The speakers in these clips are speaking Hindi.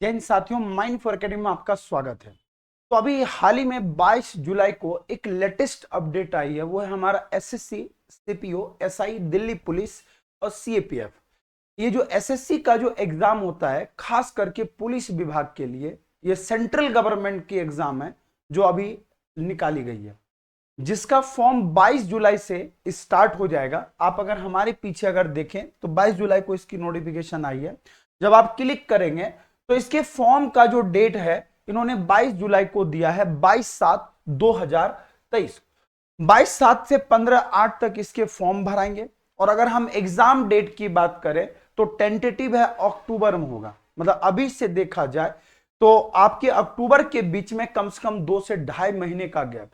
जय हिंद साथियों, माइंड फॉर एकेडमी में आपका स्वागत है। तो अभी हाल ही में 22 जुलाई को एक लेटेस्ट अपडेट आई है, वो है हमारा SSC, CPO, SI, Delhi police और सीएपीएफ। ये जो एसएससी का जो एग्जाम होता है खास करके पुलिस विभाग के लिए, ये सेंट्रल गवर्नमेंट की एग्जाम है जो अभी निकाली गई है, जिसका फॉर्म 22 जुलाई से स्टार्ट हो जाएगा। आप अगर हमारे पीछे अगर देखें तो 22 जुलाई को इसकी नोटिफिकेशन आई है। जब आप क्लिक करेंगे तो इसके फॉर्म का जो डेट है इन्होंने 22 जुलाई को दिया है, 22/7/2023। 22/7 से 15/8 तक इसके फॉर्म भराएंगे। और अगर हम एग्जाम डेट की बात करें तो टेंटेटिव है अक्टूबर में होगा, मतलब अभी से देखा जाए तो आपके अक्टूबर के बीच में कम से कम 2 से 2.5 महीने का गैप।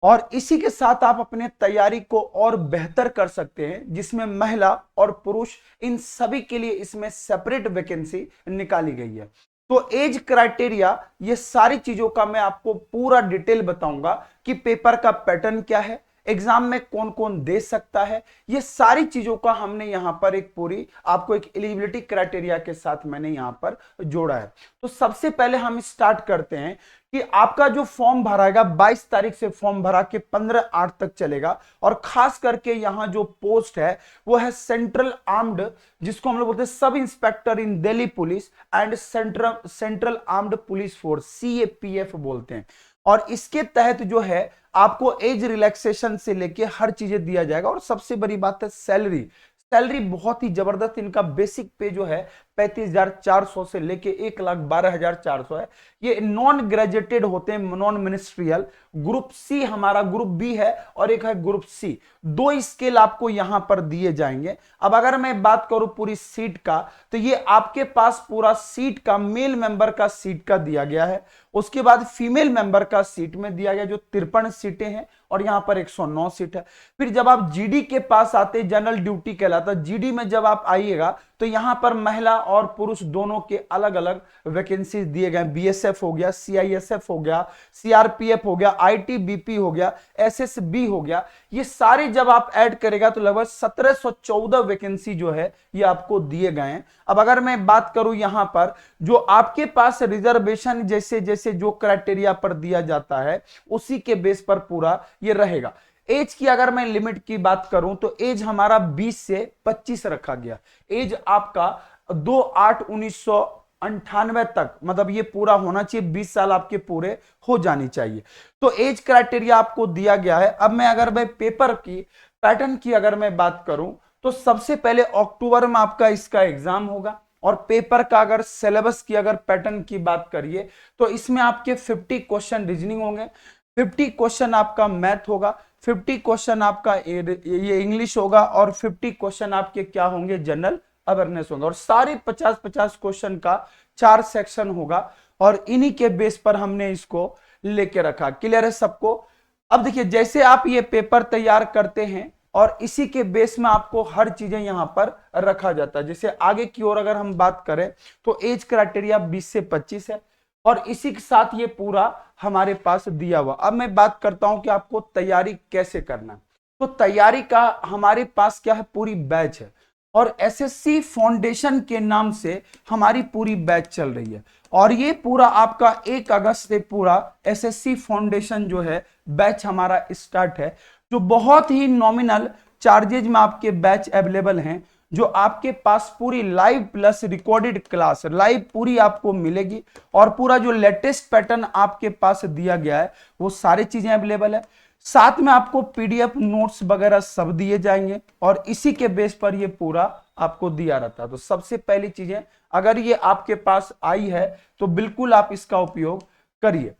और इसी के साथ आप अपने तैयारी को और बेहतर कर सकते हैं, जिसमें महिला और पुरुष इन सभी के लिए इसमें सेपरेट वैकेंसी निकाली गई है। तो एज क्राइटेरिया, ये सारी चीजों का मैं आपको पूरा डिटेल बताऊंगा कि पेपर का पैटर्न क्या है, एग्जाम में कौन कौन दे सकता है, ये सारी चीजों का हमने यहां पर एक पूरी आपको एक एलिजिबिलिटी क्राइटेरिया के साथ मैंने यहां पर जोड़ा है। तो सबसे पहले हम स्टार्ट करते हैं कि आपका जो फॉर्म भराएगा 22 तारीख से फॉर्म भरा के 15/8 तक चलेगा। और खास करके यहां जो पोस्ट है वो है सेंट्रल आर्म्ड, जिसको हम लोग बोलते हैं sub inspector in Delhi police and central armed police force, CAPF बोलते हैं। और इसके तहत जो है आपको एज रिलैक्सेशन से लेके हर चीजें दिया जाएगा। और सबसे बड़ी बात है सैलरी, सैलरी बहुत ही जबरदस्त। इनका बेसिक पे जो है 35,400 से लेके 1,12,400 है। ये नॉन ग्रेजुएटेड होते हैं, नॉन मिनिस्ट्रियल। ग्रुप सी हमारा ग्रुप बी है और एक है ग्रुप सी। 2 स्केल आपको यहां पर दिए जाएंगे। अब अगर मैं बात करूं पूरी सीट का, तो ये आपके पास पूरा सीट का मेल मेंबर का सीट का दिया गया है। उसके बाद फीमेल मेंबर का सीट में दिया गया जो 53 सीटें हैं और यहां पर 109 सीट है। फिर जब आप जीडी के पास आते, जनरल ड्यूटी कहलाता, जीडी में जब आप आइएगा तो यहां पर महिला और पुरुष दोनों के अलग अलग वैकेंसी दिए गए। बीएसएफ हो गया, सीआईएसएफ हो गया, सीआरपीएफ हो गया, आईटीबीपी हो गया, एसएसबी हो गया। ये सारे जब आप ऐड करेगा तो लगभग 1714 वैकेंसी जो है ये आपको दिए गए हैं। अब अगर मैं बात करूं यहां पर जो आपके पास रिजर्वेशन जैसे जैसे जो क्राइटेरिया पर दिया जाता है उसी के बेस पर पूरा ये रहेगा। एज की अगर मैं लिमिट की बात करूं तो एज हमारा 20 से 25 रखा गया। एज आपका 2/8/1998 तक, मतलब ये पूरा होना चाहिए, 20 साल आपके पूरे हो जानी चाहिए। तो एज क्राइटेरिया आपको दिया गया है। अब मैं अगर मैं पेपर की पैटर्न की अगर मैं बात करूं तो सबसे पहले अक्टूबर में आपका इसका एग्जाम होगा। और पेपर का अगर सिलेबस की अगर पैटर्न की बात करिए तो इसमें आपके 50 क्वेश्चन रीजनिंग होंगे, 50 क्वेश्चन आपका मैथ होगा, 50 क्वेश्चन आपका ये इंग्लिश होगा और 50 क्वेश्चन आपके क्या होंगे, जनरल अवेयरनेस होगा। और सारे 50-50 क्वेश्चन का 4 सेक्शन होगा और इन्हीं के बेस पर हमने इसको लेके रखा। क्लियर है सबको? अब देखिए, जैसे आप ये पेपर तैयार करते हैं और इसी के बेस में आपको हर चीजें यहां पर रखा जाता है। जैसे आगे की ओर अगर हम बात करें तो एज क्राइटेरिया 20 से 25 है और इसी के साथ ये पूरा हमारे पास दिया हुआ। अब मैं बात करता हूं कि आपको तैयारी कैसे करना है। तो तैयारी का हमारे पास क्या है, पूरी बैच है और एसएससी फाउंडेशन के नाम से हमारी पूरी बैच चल रही है। और ये पूरा आपका 1 अगस्त से पूरा एसएससी फाउंडेशन जो है बैच हमारा स्टार्ट है, जो बहुत ही नॉमिनल चार्जेज में आपके बैच अवेलेबल हैं, जो आपके पास पूरी live plus recorded class live पूरी आपको मिलेगी। और पूरा जो लेटेस्ट पैटर्न आपके पास दिया गया है वो सारी चीजें अवेलेबल है। साथ में आपको पीडीएफ नोट्स वगैरह सब दिए जाएंगे और इसी के बेस पर ये पूरा आपको दिया रहता है। तो सबसे पहली चीजें, अगर ये आपके पास आई है तो बिल्कुल आप इसका उपयोग करिए।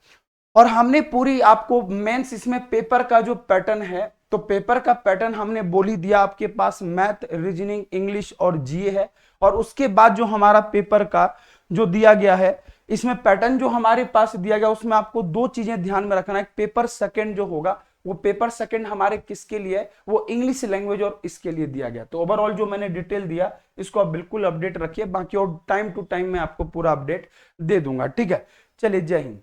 और हमने पूरी आपको मेंस इसमें पेपर का जो पैटर्न है, तो पेपर का पैटर्न हमने बोल ही दिया। आपके पास मैथ, रीजनिंग, इंग्लिश और जीए है। और उसके बाद जो हमारा पेपर का जो दिया गया है, इसमें पैटर्न जो हमारे पास दिया गया उसमें आपको 2 चीजें ध्यान में रखना है। पेपर सेकंड जो होगा वो पेपर सेकंड हमारे किसके लिए है, वो इंग्लिश लैंग्वेज और इसके लिए दिया गया। तो ओवरऑल जो मैंने डिटेल दिया इसको आप बिल्कुल अपडेट रखिए, बाकी और टाइम टू टाइम मैं आपको पूरा अपडेट दे दूंगा। ठीक है, चलिए, जय हिंद।